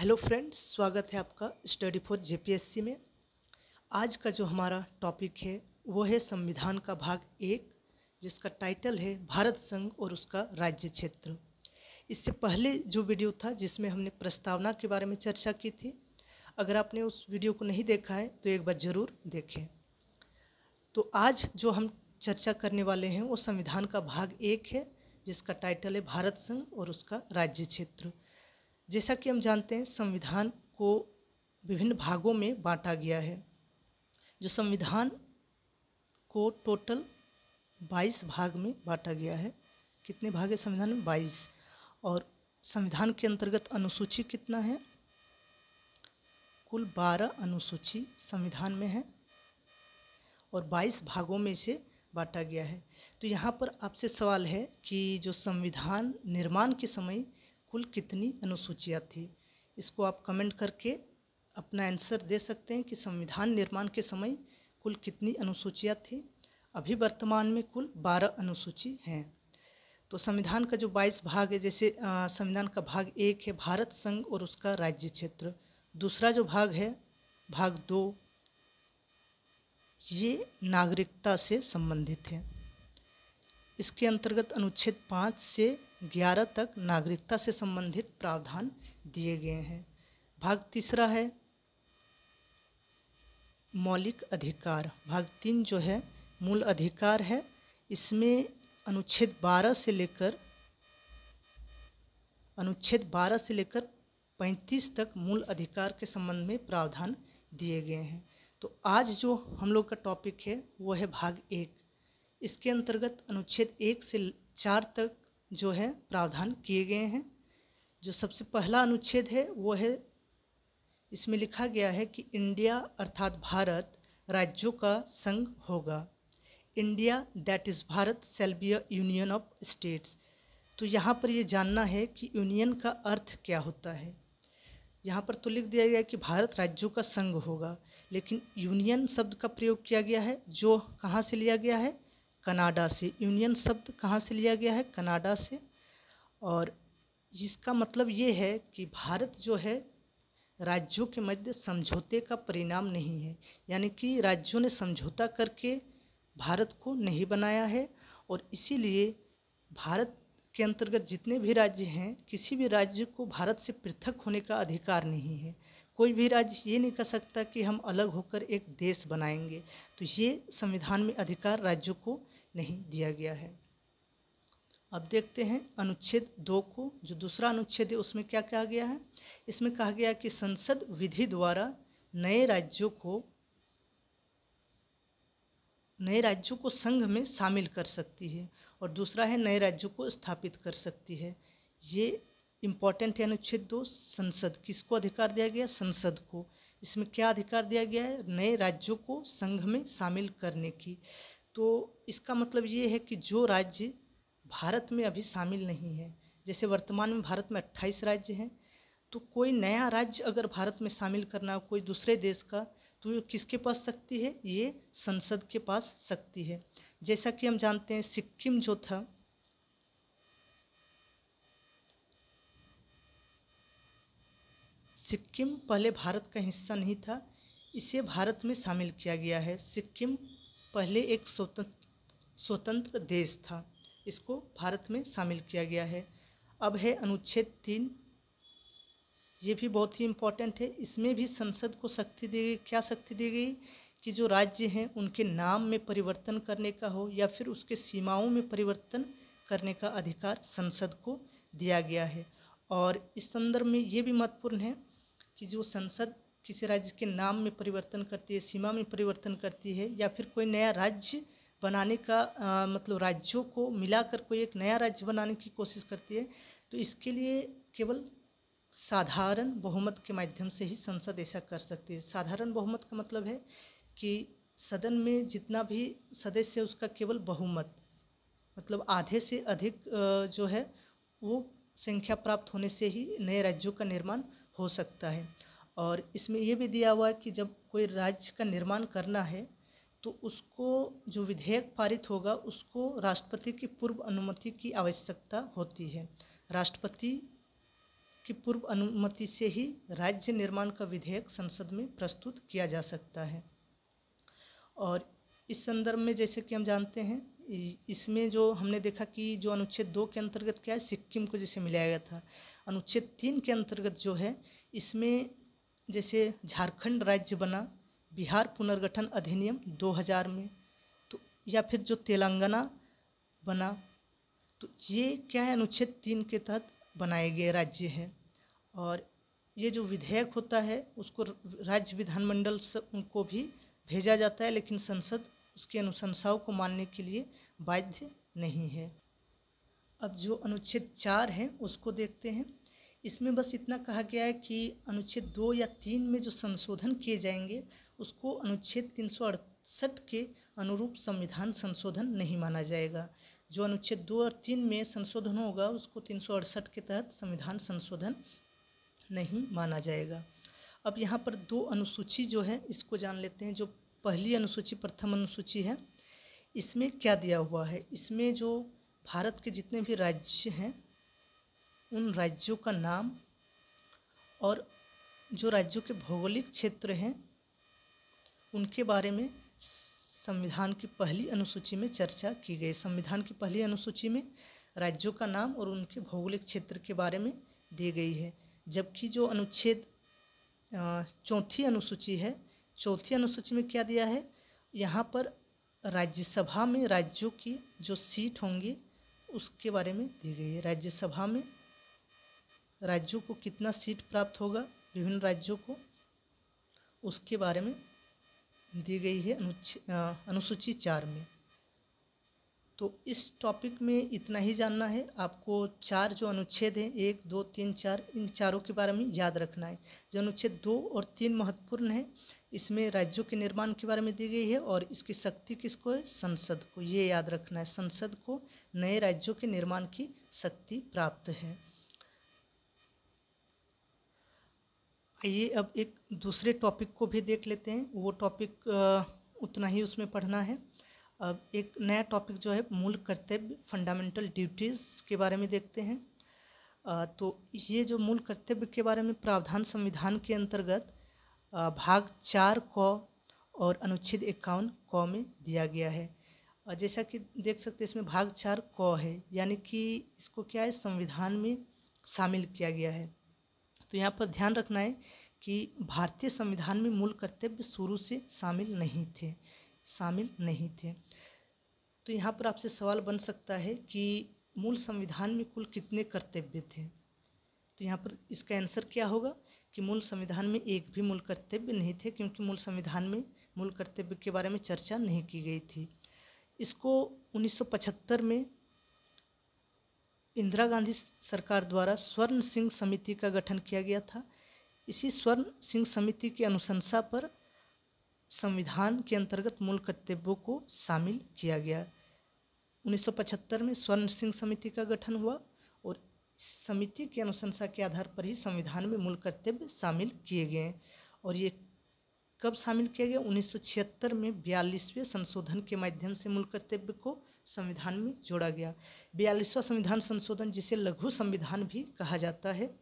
Hello friends, स्वागत है आपका स्टडी फॉर जेपीएससी में। आज का जो हमारा टॉपिक है वो है संविधान का भाग 1, जिसका टाइटल है भारत संघ और उसका राज्य क्षेत्र। इससे पहले जो वीडियो था जिसमें हमने प्रस्तावना के बारे में चर्चा की थी, अगर आपने उस वीडियो को नहीं देखा है तो एक बार ज़रूर देखें। तो आज जो हम चर्चा करने वाले हैं वो संविधान का भाग 1 है, जिसका टाइटल है भारत संघ और उसका राज्य क्षेत्र। जैसा कि हम जानते हैं, संविधान को विभिन्न भागों में बांटा गया है। जो संविधान को टोटल 22 भाग में बांटा गया है। कितने भाग है संविधान में? 22। और संविधान के अंतर्गत अनुसूची कितना है? कुल 12 अनुसूची संविधान में है और 22 भागों में इसे बांटा गया है। तो यहाँ पर आपसे सवाल है कि जो संविधान निर्माण के समय कुल कितनी अनुसूचियाँ थी? इसको आप कमेंट करके अपना आंसर दे सकते हैं कि संविधान निर्माण के समय कुल कितनी अनुसूचियाँ थी। अभी वर्तमान में कुल 12 अनुसूची हैं। तो संविधान का जो 22 भाग है, जैसे संविधान का भाग 1 है भारत संघ और उसका राज्य क्षेत्र। दूसरा जो भाग है भाग 2, ये नागरिकता से संबंधित है। इसके अंतर्गत अनुच्छेद 5 से 11 तक नागरिकता से संबंधित प्रावधान दिए गए हैं। भाग तीसरा है मौलिक अधिकार। भाग 3 जो है मूल अधिकार है। इसमें अनुच्छेद 12 से लेकर 35 तक मूल अधिकार के संबंध में प्रावधान दिए गए हैं। तो आज जो हम लोग का टॉपिक है वो है भाग 1। इसके अंतर्गत अनुच्छेद 1 से 4 तक जो है प्रावधान किए गए हैं। जो सबसे पहला अनुच्छेद है वो है, इसमें लिखा गया है कि इंडिया अर्थात भारत राज्यों का संघ होगा। India that is Bharat shall be a union of states. तो यहाँ पर ये जानना है कि यूनियन का अर्थ क्या होता है। यहाँ पर तो लिख दिया गया है कि भारत राज्यों का संघ होगा, लेकिन यूनियन शब्द का प्रयोग किया गया है जो कहाँ से लिया गया है? कनाडा से। यूनियन शब्द कहाँ से लिया गया है? कनाडा से। और इसका मतलब ये है कि भारत जो है राज्यों के मध्य समझौते का परिणाम नहीं है, यानी कि राज्यों ने समझौता करके भारत को नहीं बनाया है। और इसीलिए भारत के अंतर्गत जितने भी राज्य हैं, किसी भी राज्य को भारत से पृथक होने का अधिकार नहीं है। कोई भी राज्य ये नहीं कर सकता कि हम अलग होकर एक देश बनाएंगे। तो ये संविधान में अधिकार राज्यों को नहीं दिया गया है। अब देखते हैं अनुच्छेद 2 को। जो दूसरा अनुच्छेद है उसमें क्या कहा गया है? इसमें कहा गया कि संसद विधि द्वारा नए राज्यों को संघ में शामिल कर सकती है, और दूसरा है नए राज्यों को स्थापित कर सकती है। ये इम्पॉर्टेंट है। अनुच्छेद 2, संसद किसको अधिकार दिया गया? संसद को। इसमें क्या अधिकार दिया गया है? नए राज्यों को संघ में शामिल करने की। तो इसका मतलब ये है कि जो राज्य भारत में अभी शामिल नहीं है, जैसे वर्तमान में भारत में 28 राज्य हैं, तो कोई नया राज्य अगर भारत में शामिल करना हो कोई दूसरे देश का, तो ये किसके पास सकती है? ये संसद के पास सकती है। जैसा कि हम जानते हैं सिक्किम जो था, सिक्किम पहले भारत का हिस्सा नहीं था, इसे भारत में शामिल किया गया है। सिक्किम पहले एक स्वतंत्र देश था, इसको भारत में शामिल किया गया है। अब है अनुच्छेद 3। ये भी बहुत ही इम्पोर्टेंट है। इसमें भी संसद को शक्ति दी गई। क्या शक्ति दी गई? कि जो राज्य हैं उनके नाम में परिवर्तन करने का हो या फिर उसके सीमाओं में परिवर्तन करने का अधिकार संसद को दिया गया है। और इस संदर्भ में ये भी महत्वपूर्ण है कि जो संसद किसी राज्य के नाम में परिवर्तन करती है, सीमा में परिवर्तन करती है, या फिर कोई नया राज्य बनाने का मतलब राज्यों को मिलाकर कोई एक नया राज्य बनाने की कोशिश करती है, तो इसके लिए केवल साधारण बहुमत के माध्यम से ही संसद ऐसा कर सकती है। साधारण बहुमत का मतलब है कि सदन में जितना भी सदस्य है उसका केवल बहुमत, मतलब आधे से अधिक जो है वो संख्या प्राप्त होने से ही नए राज्यों का निर्माण हो सकता है। और इसमें यह भी दिया हुआ है कि जब कोई राज्य का निर्माण करना है तो उसको जो विधेयक पारित होगा उसको राष्ट्रपति की पूर्व अनुमति की आवश्यकता होती है। राष्ट्रपति की पूर्व अनुमति से ही राज्य निर्माण का विधेयक संसद में प्रस्तुत किया जा सकता है। और इस संदर्भ में जैसे कि हम जानते हैं, इसमें जो हमने देखा कि जो अनुच्छेद 2 के अंतर्गत क्या है, सिक्किम को जैसे मिलाया गया था। अनुच्छेद 3 के अंतर्गत जो है, इसमें जैसे झारखंड राज्य बना बिहार पुनर्गठन अधिनियम 2000 में, तो या फिर जो तेलंगाना बना, तो ये क्या है, अनुच्छेद 3 के तहत बनाए गए राज्य है। और ये जो विधेयक होता है उसको राज्य विधानमंडल को भी भेजा जाता है, लेकिन संसद उसकी अनुशंसाओं को मानने के लिए बाध्य नहीं है। अब जो अनुच्छेद 4 है उसको देखते हैं। इसमें बस इतना कहा गया है कि अनुच्छेद 2 या 3 में जो संशोधन किए जाएंगे उसको अनुच्छेद 368 के अनुरूप संविधान संशोधन नहीं माना जाएगा। जो अनुच्छेद 2 और 3 में संशोधन होगा उसको 368 के तहत संविधान संशोधन नहीं माना जाएगा। अब यहाँ पर 2 अनुसूची जो है इसको जान लेते हैं। जो पहली अनुसूची, प्रथम अनुसूची है, इसमें क्या दिया हुआ है, इसमें जो भारत के जितने भी राज्य हैं उन राज्यों का नाम और जो राज्यों के भौगोलिक क्षेत्र हैं उनके बारे में संविधान की पहली अनुसूची में चर्चा की गई। संविधान की पहली अनुसूची में राज्यों का नाम और उनके भौगोलिक क्षेत्र के बारे में दी गई है। जबकि जो अनुच्छेद चौथी अनुसूची है, चौथी अनुसूची में क्या दिया है, यहाँ पर राज्यसभा में राज्यों की जो सीट होंगी उसके बारे में दी गई है। राज्यसभा में राज्यों को कितना सीट प्राप्त होगा, विभिन्न राज्यों को, उसके बारे में दी गई है अनुसूची 4 में। तो इस टॉपिक में इतना ही जानना है आपको। 4 जो अनुच्छेद हैं, 1, 2, 3, 4, इन चारों के बारे में याद रखना है। जो अनुच्छेद 2 और 3 महत्वपूर्ण है, इसमें राज्यों के निर्माण के बारे में दी गई है और इसकी शक्ति किसको है, संसद को। ये याद रखना है, संसद को नए राज्यों के निर्माण की शक्ति प्राप्त है। आइए अब एक दूसरे टॉपिक को भी देख लेते हैं। वो टॉपिक उतना ही उसमें पढ़ना है। अब एक नया टॉपिक जो है मूल कर्तव्य, फंडामेंटल ड्यूटीज़ के बारे में देखते हैं। तो ये जो मूल कर्तव्य के बारे में प्रावधान संविधान के अंतर्गत भाग 4 क और अनुच्छेद 51 क में दिया गया है। जैसा कि देख सकते हैं इसमें भाग 4 क है, यानी कि इसको क्या है, संविधान में शामिल किया गया है। तो यहाँ पर ध्यान रखना है कि भारतीय संविधान में मूल कर्तव्य शुरू से शामिल नहीं थे। तो यहाँ पर आपसे सवाल बन सकता है कि मूल संविधान में कुल कितने कर्तव्य थे। तो यहाँ पर इसका आंसर क्या होगा कि मूल संविधान में एक भी मूल कर्तव्य नहीं थे, क्योंकि मूल संविधान में मूल कर्तव्य के बारे में चर्चा नहीं की गई थी। इसको 1975 में इंदिरा गांधी सरकार द्वारा स्वर्ण सिंह समिति का गठन किया गया था। इसी स्वर्ण सिंह समिति की अनुशंसा पर संविधान के अंतर्गत मूल कर्तव्यों को शामिल किया गया। 1975 में स्वर्ण सिंह समिति का गठन हुआ और समिति की अनुशंसा के आधार पर ही संविधान में मूल कर्तव्य शामिल किए गए। और ये कब शामिल किया गया, 1976 में 42वें संशोधन के माध्यम से मूल कर्तव्य को संविधान में जोड़ा गया। 42वां संविधान संशोधन, जिसे लघु संविधान भी कहा जाता है,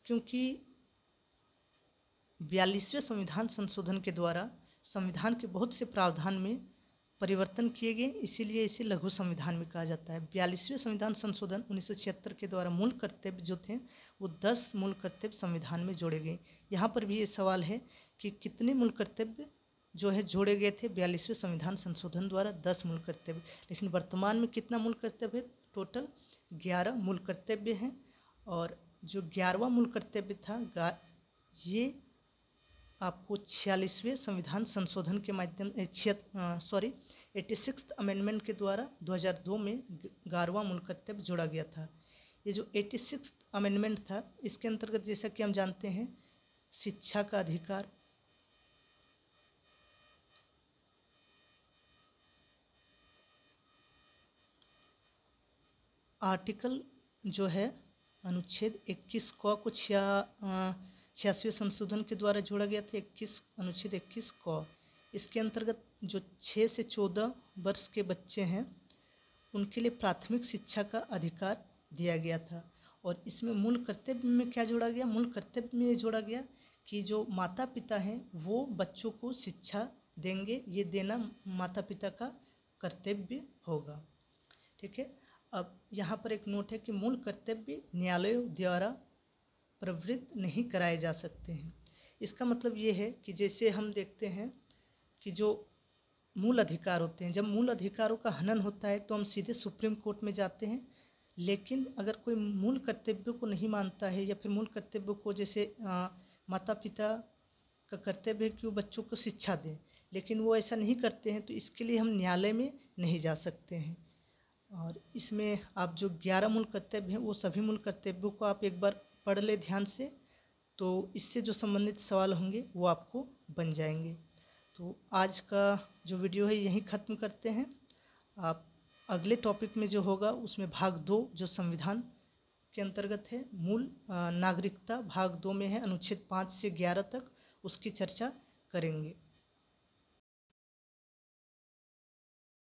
क्योंकि 42वें संविधान संशोधन के द्वारा संविधान के बहुत से प्रावधान में परिवर्तन किए गए, इसीलिए इसे लघु संविधान में कहा जाता है। 42वें संविधान संशोधन 1976 के द्वारा मूल कर्तव्य जो थे वो 10 मूल कर्तव्य संविधान में जोड़े गए। यहाँ पर भी ये सवाल है कि कितने मूल कर्तव्य जो है जोड़े गए थे 42वें संविधान संशोधन द्वारा, 10 मूल कर्तव्य। लेकिन वर्तमान में कितना मूल कर्तव्य है, टोटल 11 मूल कर्तव्य हैं। और जो 11वां मूल कर्तव्य था ये आपको 46वें संविधान संशोधन के माध्यम 86th अमेंडमेंट के द्वारा 2002 में 11वां मूल कर्तव्य जोड़ा गया था। ये जो 86th अमेंडमेंट था, इसके अंतर्गत जैसा कि हम जानते हैं शिक्षा का अधिकार, आर्टिकल जो है अनुच्छेद 21 क को 86वें संशोधन के द्वारा जोड़ा गया था। अनुच्छेद 21 क, इसके अंतर्गत जो 6 से 14 वर्ष के बच्चे हैं उनके लिए प्राथमिक शिक्षा का अधिकार दिया गया था। और इसमें मूल कर्तव्य में क्या जोड़ा गया? मूल कर्तव्य में ये जोड़ा गया कि जो माता पिता हैं वो बच्चों को शिक्षा देंगे, ये देना माता पिता का कर्तव्य होगा। ठीक है। अब यहाँ पर एक नोट है कि मूल कर्तव्य न्यायालयों द्वारा प्रवृत्त नहीं कराए जा सकते हैं। इसका मतलब ये है कि जैसे हम देखते हैं कि जो मूल अधिकार होते हैं, जब मूल अधिकारों का हनन होता है तो हम सीधे सुप्रीम कोर्ट में जाते हैं। लेकिन अगर कोई मूल कर्तव्यों को नहीं मानता है या फिर मूल कर्तव्यों को, जैसे माता पिता का कर्तव्य है कि वो बच्चों को शिक्षा दें, लेकिन वो ऐसा नहीं करते हैं, तो इसके लिए हम न्यायालय में नहीं जा सकते हैं। और इसमें आप जो 11 मूल कर्तव्य हैं वो सभी मूल कर्तव्यों को आप एक बार पढ़ ले ध्यान से, तो इससे जो संबंधित सवाल होंगे वो आपको बन जाएंगे। तो आज का जो वीडियो है यहीं ख़त्म करते हैं। आप अगले टॉपिक में जो होगा उसमें भाग 2 जो संविधान के अंतर्गत है, मूल नागरिकता भाग 2 में है, अनुच्छेद 5 से 11 तक, उसकी चर्चा करेंगे।